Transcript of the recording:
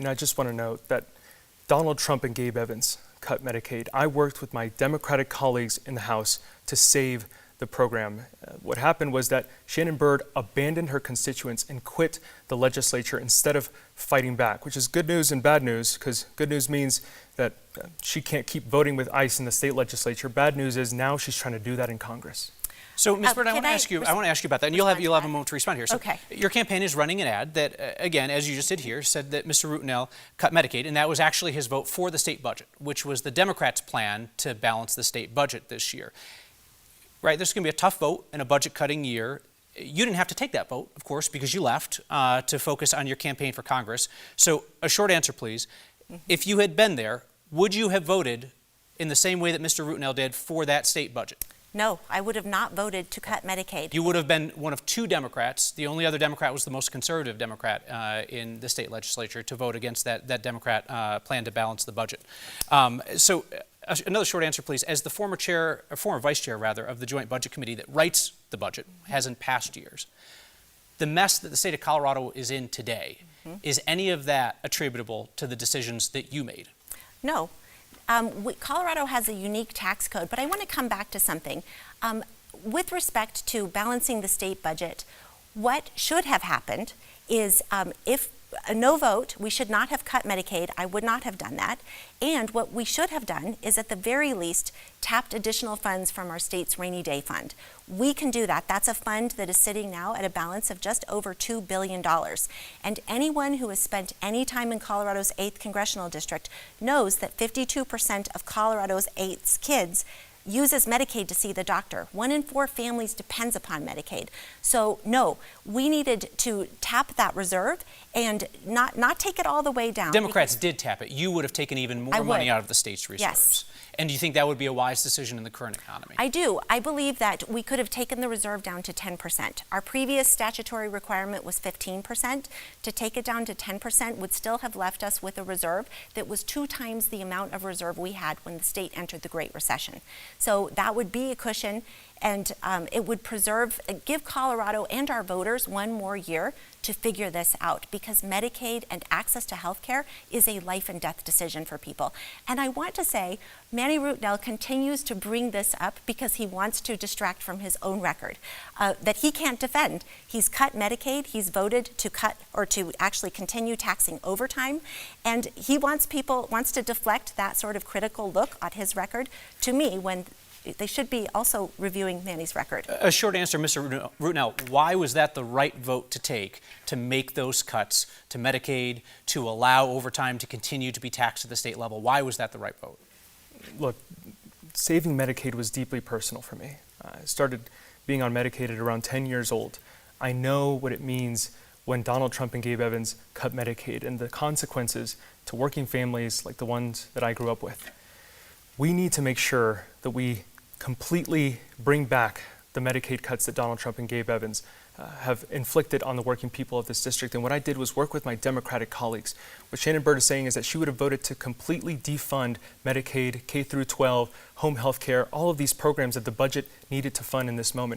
I just want to note that Donald Trump and Gabe Evans cut Medicaid. I worked with my Democratic colleagues in the House to save the program. What happened was that Shannon Byrd abandoned her constituents and quit the legislature instead of fighting back, which is good news and bad news, because good news means that she can't keep voting with ICE in the state legislature. Bad news is now she's trying to do that in Congress. So, Ms. Byrd, I want to ask you about that, and you'll have a moment to respond here. So, okay. Your campaign is running an ad that, again, as you just did here, said that Mr. Rutinel cut Medicaid, and that was actually his vote for the state budget, which was the Democrats' plan to balance the state budget this year. Right, this is going to be a tough vote in a budget-cutting year. You didn't have to take that vote, of course, because you left to focus on your campaign for Congress. So, a short answer, please. If you had been there, would you have voted in the same way that Mr. Rutinel did for that state budget? No, I would have not voted to cut Medicaid. You would have been one of two Democrats. The only other Democrat was the most conservative Democrat in the state legislature to vote against that Democrat plan to balance the budget. So another short answer, please. As the former vice chair, of the Joint Budget Committee that writes the budget, has in past years, the mess that the state of Colorado is in today, is any of that attributable to the decisions that you made? No. Colorado has a unique tax code, but I want to come back to something. With respect to balancing the state budget, what should have happened is if a no vote, we should not have cut Medicaid. I would not have done that. And what we should have done is at the very least tapped additional funds from our state's rainy day fund. We can do that. That's a fund that is sitting now at a balance of just over $2 billion. And anyone who has spent any time in Colorado's 8th congressional district knows that 52% of Colorado's 8th kids uses Medicaid to see the doctor. 1 in 4 families depends upon Medicaid. So no, we needed to tap that reserve and not take it all the way down. Democrats did tap it. You would have taken even more money out of the state's reserves. Yes. And do you think that would be a wise decision in the current economy? I do. I believe that we could have taken the reserve down to 10%. Our previous statutory requirement was 15%. To take it down to 10% would still have left us with a reserve that was 2 times the amount of reserve we had when the state entered the Great Recession. So that would be a cushion, and it would give Colorado and our voters 1 more year to figure this out, because Medicaid and access to health care is a life and death decision for people. And I want to say, Manny Rutinel continues to bring this up because he wants to distract from his own record that he can't defend. He's cut Medicaid, he's voted to cut or to actually continue taxing overtime, and he wants to deflect that sort of critical look at his record to me when they should be also reviewing Manny's record. A short answer, Mr. Rutinel, why was that the right vote to take to make those cuts to Medicaid, to allow overtime to continue to be taxed at the state level? Why was that the right vote? Look, saving Medicaid was deeply personal for me. I started being on Medicaid at around 10 years old. I know what it means when Donald Trump and Gabe Evans cut Medicaid and the consequences to working families like the ones that I grew up with. We need to make sure that we completely bring back the Medicaid cuts that Donald Trump and Gabe Evans have inflicted on the working people of this district. And what I did was work with my Democratic colleagues. What Shannon Byrd is saying is that she would have voted to completely defund Medicaid, K through 12, home health care, all of these programs that the budget needed to fund in this moment.